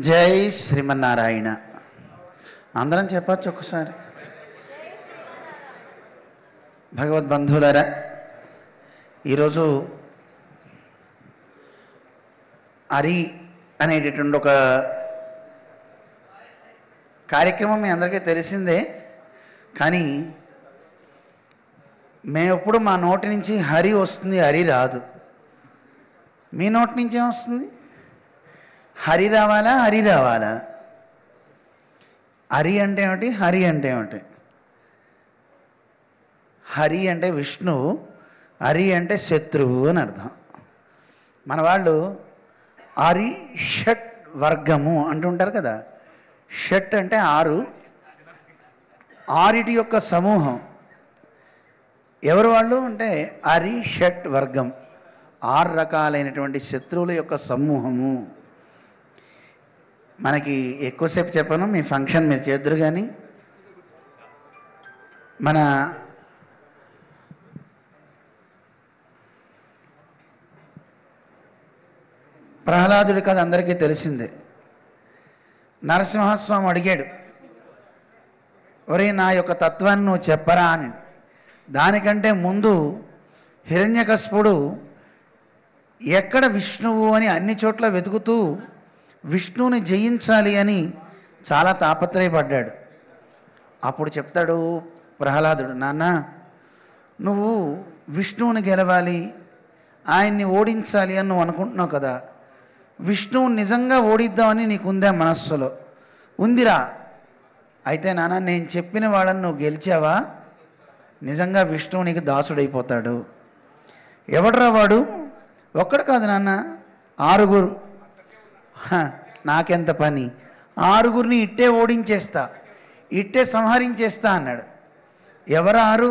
జై శ్రీమన్నారాయణ. అందరం చెప్పచ్చు ఒక్కసారి. భగవద్బంధువులారా, ఈరోజు అరి అనేటటువంటి ఒక కార్యక్రమం మీ అందరికీ తెలిసిందే. కానీ మేమెప్పుడు మా నోటి నుంచి హరి వస్తుంది, హరి రాదు. మీ నోటి నుంచి ఏమొస్తుంది? హరి రావాలా, హరి రావాలా? హరి అంటే ఏమిటి, హరి అంటే ఏమిటి? హరి అంటే విష్ణువు, హరి అంటే శత్రువు అని అర్థం. మన వాళ్ళు హరి షట్ వర్గము అంటుంటారు కదా. షట్ అంటే ఆరు, ఆరిటి యొక్క సమూహం. ఎవరు వాళ్ళు అంటే హరి షట్ వర్గం, 6 రకాలైనటువంటి శత్రువుల యొక్క సమూహము. మనకి ఎక్కువసేపు చెప్పను, మీ ఫంక్షన్ మీరు చేద్దరు. కానీ మన ప్రహ్లాదుడి కథ అందరికీ తెలిసిందే. నరసింహస్వామి అడిగాడు, ఒరే నా యొక్క తత్వాన్ని నువ్వు చెప్పరా అని. దానికంటే ముందు హిరణ్యకశిపుడు ఎక్కడ విష్ణువు అని అన్ని చోట్ల వెతుకుతూ విష్ణువుని జయించాలి అని చాలా తాపత్రయపడ్డాడు. అప్పుడు చెప్తాడు ప్రహ్లాదుడు, నాన్న నువ్వు విష్ణువుని గెలవాలి, ఆయన్ని ఓడించాలి అని నువ్వు అనుకుంటున్నావు కదా. విష్ణువుని నిజంగా ఓడిద్దామని నీకుందా మనస్సులో? ఉందిరా. అయితే నాన్న నేను చెప్పిన వాళ్ళని నువ్వు గెలిచావా, నిజంగా విష్ణువు నీకు దాసుడైపోతాడు. ఎవడరా వాడు? ఒక్కడు కాదు నాన్న, 6. నాకెంత పని, 6 ఇట్టే ఓడించేస్తా, ఇట్టే సంహరించేస్తా అన్నాడు. ఎవరు 6?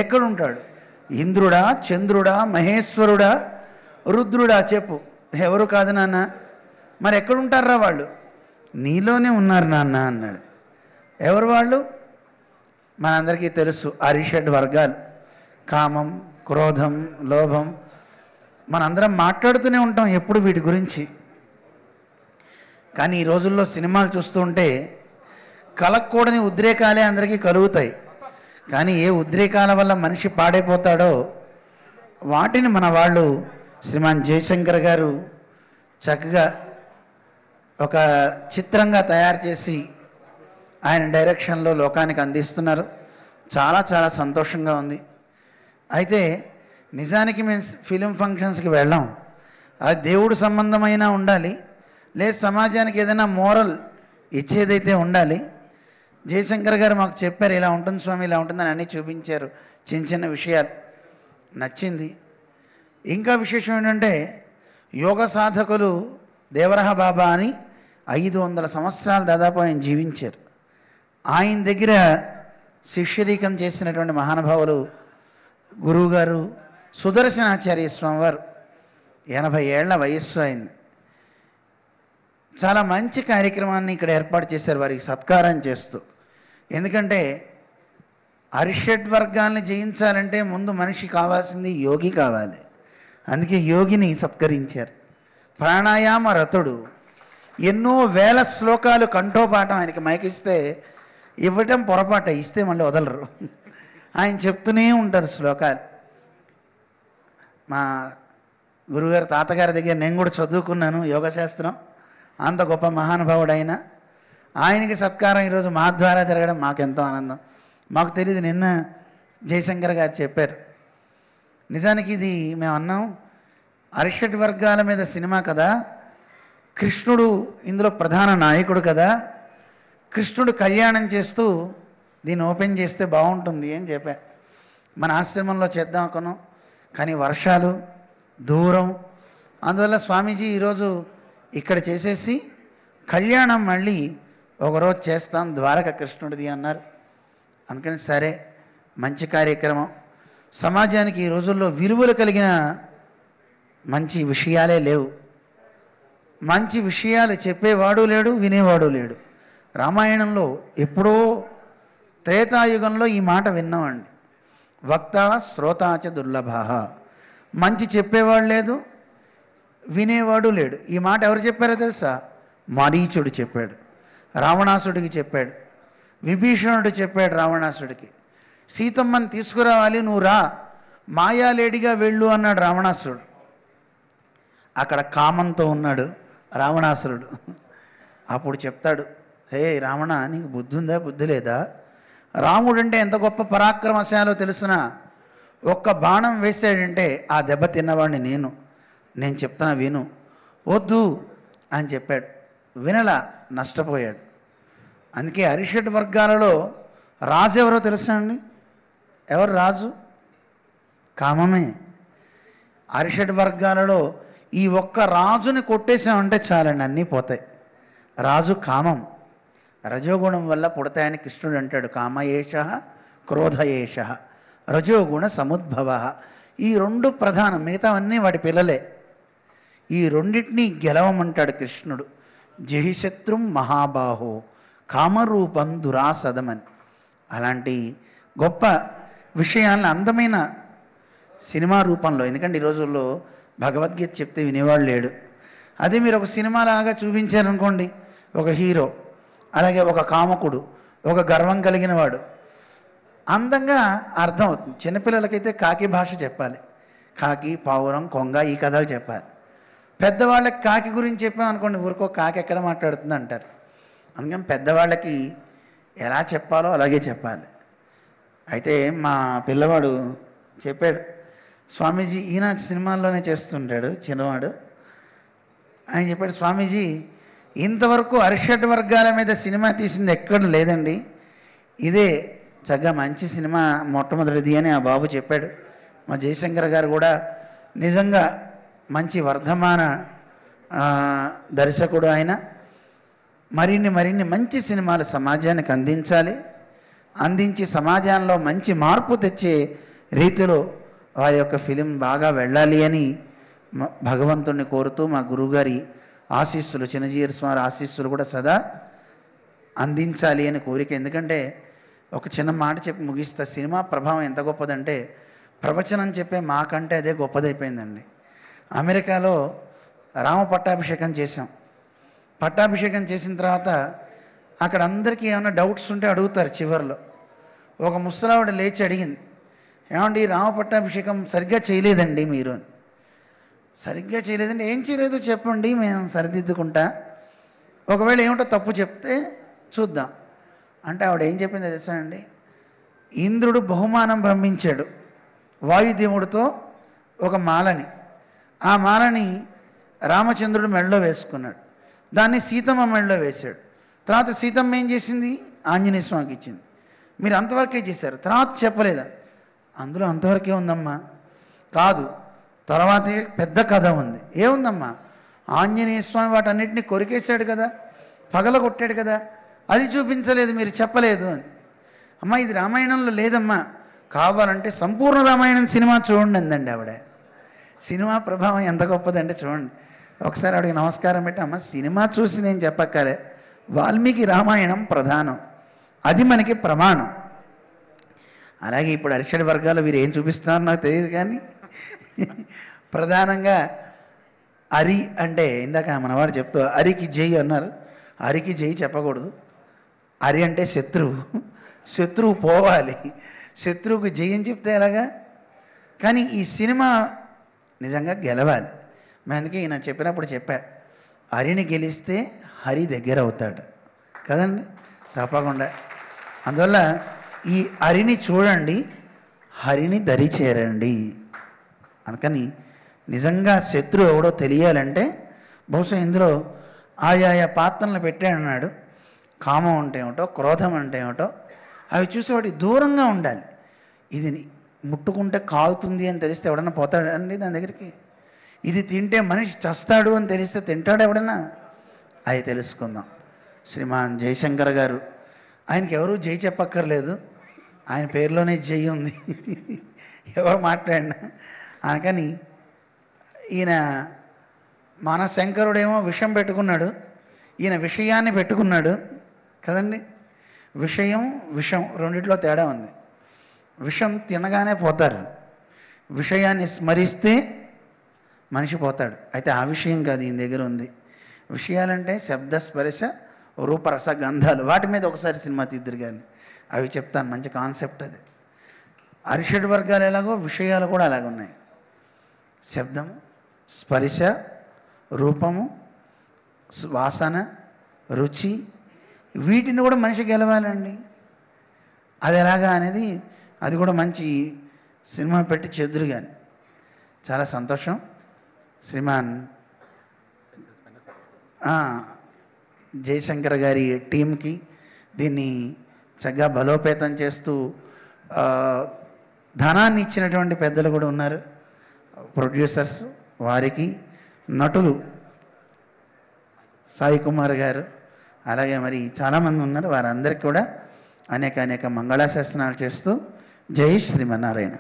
ఎక్కడుంటాడు? ఇంద్రుడా, చంద్రుడా, మహేశ్వరుడా, రుద్రుడా? చెప్పు. ఎవరు కాదు నాన్న. మరి ఎక్కడుంటారా వాళ్ళు? నీలోనే ఉన్నారు నాన్న అన్నాడు. ఎవరు వాళ్ళు? మనందరికీ తెలుసు, అరిషడ్ వర్గాలు. కామం, క్రోధం, లోభం. మనందరం మాట్లాడుతూనే ఉంటాం ఎప్పుడు వీటి గురించి. కానీ ఈ రోజుల్లో సినిమాలు చూస్తూ ఉంటే కలగకూడని ఉద్రేకాలే అందరికీ కలుగుతాయి. కానీ ఏ ఉద్రేకాల వల్ల మనిషి పాడైపోతాడో వాటిని మన వాళ్ళు శ్రీమాన్ జయశంకర్ గారు చక్కగా ఒక చిత్రంగా తయారు చేసి ఆయన డైరెక్షన్లో లోకానికి అందిస్తున్నారు. చాలా చాలా సంతోషంగా ఉంది. అయితే నిజానికి మేము ఫిలిం ఫంక్షన్స్కి వెళ్ళాం. అది దేవుడు సంబంధమైనా ఉండాలి, లేదు సమాజానికి ఏదైనా మోరల్ ఇచ్చేదైతే ఉండాలి. జయశంకర్ గారు మాకు చెప్పారు, ఇలా ఉంటుంది స్వామి, ఇలా ఉంటుందని అన్నీ చూపించారు. చిన్న చిన్న విషయాలు నచ్చింది. ఇంకా విశేషం ఏంటంటే యోగ సాధకులు దేవరహ బాబా అని 500 సంవత్సరాలు దాదాపు ఆయన జీవించారు. ఆయన దగ్గర శిష్యరీకం చేసినటువంటి మహానుభావులు గురువుగారు సుదర్శనాచార్య స్వామి వారు. 80 ఏళ్ల వయస్సు అయింది. చాలా మంచి కార్యక్రమాన్ని ఇక్కడ ఏర్పాటు చేశారు వారికి సత్కారం చేస్తూ. ఎందుకంటే అరిషడ్ వర్గాల్ని జయించాలంటే ముందు మనిషి కావాల్సింది యోగి కావాలి. అందుకే యోగిని సత్కరించారు. ప్రాణాయామ రతుడు. ఎన్నో వేల శ్లోకాలు కంఠోపాఠం. ఆయనకి మైకిస్తే ఇవ్వటం పొరపాట, ఇస్తే మళ్ళీ వదలరు. ఆయన చెప్తూనే ఉంటారు శ్లోకాలు. మా గురుగారు తాతగారి దగ్గర నేను కూడా చదువుకున్నాను యోగశాస్త్రం. అంత గొప్ప మహానుభావుడైన ఆయనకి సత్కారం ఈరోజు మా ద్వారా జరగడం మాకెంతో ఆనందం. మాకు తెలియదు, నిన్న జయశంకర్ గారు చెప్పారు. నిజానికి ఇది మేము అన్నాం, అరిషడ్ వర్గాల మీద సినిమా కదా, కృష్ణుడు ఇందులో ప్రధాన నాయకుడు కదా, కృష్ణుడు కళ్యాణం చేస్తూ దీన్ని ఓపెన్ చేస్తే బాగుంటుంది అని చెప్పా. మన ఆశ్రమంలో చేద్దాం అనుకున్నాం, కానీ వర్షాలు, దూరం, అందువల్ల స్వామీజీ ఈరోజు ఇక్కడ చేసేసి కళ్యాణం మళ్ళీ ఒకరోజు చేస్తాం ద్వారక కృష్ణుడిది అన్నారు. అందుకని సరే, మంచి కార్యక్రమం. సమాజానికి ఈ రోజుల్లో విలువలు కలిగిన మంచి విషయాలే లేవు. మంచి విషయాలు చెప్పేవాడు లేడు, వినేవాడు లేడు. రామాయణంలో ఎప్పుడో త్రేతాయుగంలో ఈ మాట విన్నామండి, వక్త శ్రోతాచ దుర్లభ. మంచి చెప్పేవాడు లేదు, వినేవాడు లేడు. ఈ మాట ఎవరు చెప్పారో తెలుసా? మారీచుడు చెప్పాడు, రావణాసుడికి చెప్పాడు, విభీషణుడు చెప్పాడు రావణాసుడికి, సీతమ్మని తీసుకురావాలి నువ్వు రా, మాయాలేడిగా వెళ్ళు అన్నాడు రావణాసురుడు. అక్కడ కామంతో ఉన్నాడు రావణాసురుడు. అప్పుడు చెప్తాడు, హే రావణ, నీకు బుద్ధి ఉందా బుద్ధి లేదా? రాముడంటే ఎంత గొప్ప పరాక్రమశాలో తెలుసునా? ఒక్క బాణం వేసాడంటే ఆ దెబ్బ తిన్నవాడిని నేను చెప్తున్నా విను. వద్దు అని చెప్పాడు, వినలా, నష్టపోయాడు. అందుకే అరిషడ్ వర్గాలలో రాజు ఎవరో తెలుసా అండి? ఎవరు రాజు? కామమే. అరిషడ్ వర్గాలలో ఈ ఒక్క రాజుని కొట్టేసామంటే చాలండి, అన్నీ పోతాయి. రాజు కామం, రజోగుణం వల్ల పుడతాయని కృష్ణుడు అంటాడు. కామయేష క్రోధయేష రజోగుణ సముద్భవ. ఈ రెండు ప్రధానం, మిగతావన్నీ వాటి పిల్లలే. ఈ రెండింటినీ గెలవమంటాడు కృష్ణుడు. జహిశత్రుం మహాబాహో కామరూపం దురాసదమని. అలాంటి గొప్ప విషయాలను అందమైన సినిమా రూపంలో, ఎందుకంటే ఈ రోజుల్లో భగవద్గీత చెప్తే వినేవాడు లేడు. అదే మీరు ఒక సినిమాలాగా చూపించారనుకోండి, ఒక హీరో, అలాగే ఒక కామకుడు, ఒక గర్వం కలిగిన వాడు, అందంగా అర్థం అవుతుంది. చిన్నపిల్లలకైతే కాకి భాష చెప్పాలి, కాకి, పావురం, కొంగ, ఈ కథలు చెప్పాలి. పెద్దవాళ్ళకి కాకి గురించి చెప్పామనుకోండి, ఊరికో కాకి ఎక్కడ మాట్లాడుతుంది అంటారు. అందుకని పెద్దవాళ్ళకి ఎలా చెప్పాలో అలాగే చెప్పాలి. అయితే మా పిల్లవాడు చెప్పాడు, స్వామీజీ, ఈయన సినిమాల్లోనే చేస్తుంటాడు చిన్నవాడు. ఆయన చెప్పాడు, స్వామీజీ ఇంతవరకు అరిషడ్ వర్గాల మీద సినిమా తీసింది ఎక్కడ లేదండి, ఇదే చక్కగా మంచి సినిమా మొట్టమొదటిది అని ఆ బాబు చెప్పాడు. మా జయశంకర్ గారు కూడా నిజంగా మంచి వర్ధమాన దర్శకుడు ఆయన. మరిన్ని మంచి సినిమాలు సమాజానికి అందించి సమాజంలో మంచి మార్పు తెచ్చే రీతిలో వారి యొక్క ఫిలిం బాగా వెళ్ళాలి అని భగవంతుణ్ణి కోరుతూ, మా గురువుగారి ఆశీస్సులు, చిన్నజీయర్ స్వామి ఆశీస్సులు కూడా సదా అందించాలి అని కోరిక. ఎందుకంటే ఒక చిన్న మాట చెప్పి ముగిస్తా. సినిమా ప్రభావం ఎంత గొప్పదంటే, ప్రవచనం చెప్పే మాకంటే అదే గొప్పదైపోయిందండి. అమెరికాలో రామ పట్టాభిషేకం చేశాం. పట్టాభిషేకం చేసిన తర్వాత అక్కడ అందరికీ ఏమైనా డౌట్స్ ఉంటే అడుగుతారు. చివరిలో ఒక ముసలావిడ లేచి అడిగింది, ఏమండి రామ పట్టాభిషేకం సరిగ్గా చేయలేదండి మీరు అని. సరిగ్గా చేయలేదండి, ఏం చేయలేదో చెప్పండి, మేము సరిదిద్దుకుంటా, ఒకవేళ ఏమిటో తప్పు చెప్తే చూద్దాం అంటే ఆవిడ ఏం చెప్పిందో తెలుసా అండి? ఇంద్రుడు బహుమానం పంపించాడు వాయుదేవుడితో ఒక మాలని. ఆ మాలని రామచంద్రుడు మెడలో వేసుకున్నాడు, దాన్ని సీతమ్మ మెడలో వేశాడు. తర్వాత సీతమ్మ ఏం చేసింది? ఆంజనేయ స్వామికి ఇచ్చింది. మీరు అంతవరకే చేశారు, తర్వాత చెప్పలేదా? అందులో అంతవరకే ఉందమ్మా. కాదు, తర్వాతే పెద్ద కథ ఉంది. ఏముందమ్మా? ఆంజనేయ స్వామి వాటన్నిటిని కొరికేశాడు కదా, పగలగొట్టాడు కదా, అది చూపించలేదు, మీరు చెప్పలేదు అని. అమ్మ ఇది రామాయణంలో లేదమ్మా, కావాలంటే సంపూర్ణ రామాయణం సినిమా చూడండి అందండి ఆవిడ. సినిమా ప్రభావం ఎంత గొప్పదంటే చూడండి. ఒకసారి ఆవిడకి నమస్కారం పెట్టి, అమ్మ సినిమా చూసి నేను చెప్పక్కలే, వాల్మీకి రామాయణం ప్రధానం, అది మనకి ప్రమాణం. అలాగే ఇప్పుడు అరిషడ్ వర్గాలు వీరు ఏం చూపిస్తున్నారో నాకు తెలియదు, కానీ ప్రధానంగా అరి అంటే ఇందాక మనవాడు చెప్తూ అరికి జై అన్నారు. అరికి జై చెప్పకూడదు. అరి అంటే శత్రువు పోవాలి, శత్రువుకు జై అని చెప్తే ఎలాగా? కానీ ఈ సినిమా నిజంగా గెలవాలి. మేము అందుకే ఈయన చెప్పినప్పుడు చెప్పా, హరిని గెలిస్తే హరి దగ్గర అవుతాడు కదండి, తప్పకుండా. అందువల్ల ఈ హరిని చూడండి, హరిని దరి చేరండి. అందుకని నిజంగా శత్రువు ఎవడో తెలియాలంటే బహుశా ఇందులో ఆయా పాత్రలను పెట్టాడన్నాడు. కామం అంటే ఏమిటో, క్రోధం అంటే ఏమిటో అవి చూసి వాటికి దూరంగా ఉండాలి. ఇది ముట్టుకుంటే కాలుతుంది అని తెలిస్తే ఎవడన్నా పోతాడండి దాని దగ్గరికి? ఇది తింటే మనిషి చస్తాడు అని తెలిస్తే తింటాడు ఎవడన్నా? అది తెలుసుకుందాం. శ్రీమాన్ జయశంకర్ గారు, ఆయనకి ఎవరూ జై చెప్పక్కర్లేదు, ఆయన పేరులోనే జై ఉంది, ఎవరు మాట్లాడినా. అందుకని ఈయన మన శంకరుడేమో విషం పెట్టుకున్నాడు, ఈయన విషయాన్ని పెట్టుకున్నాడు కదండి. విషం రెండిట్లో తేడా ఉంది. విషం తినగానే పోతారు, విషయాన్ని స్మరిస్తే మనిషి పోతాడు. అయితే ఆ విషయం కాదు ఈయన దగ్గర ఉంది. విషయాలంటే శబ్ద స్పర్శ రూపరస గంధాలు, వాటి మీద ఒకసారి సినిమా తీద్దరు కానీ అవి చెప్తాను. మంచి కాన్సెప్ట్ అది. అరిషడ్ వర్గాలు ఎలాగో విషయాలు కూడా అలాగ ఉన్నాయి. శబ్దము, స్పర్శ, రూపము, వాసన, రుచి, వీటిని కూడా మనిషి గెలవాలండి. అది ఎలాగా అనేది అది కూడా మంచి సినిమా పెట్టి చెదురు కానీ. చాలా సంతోషం. శ్రీమాన్ జయశంకర్ గారి టీంకి దీన్ని చక్కగా బలోపేతం చేస్తూ ధనాన్ని ఇచ్చినటువంటి పెద్దలు కూడా ఉన్నారు, ప్రొడ్యూసర్స్, వారికి నటులు సాయి కుమార్ గారు, అలాగే మరి చాలామంది ఉన్నారు. వారందరికీ కూడా అనేక మంగళాశాసనాలు చేస్తూ జై శ్రీమన్నారాయణ.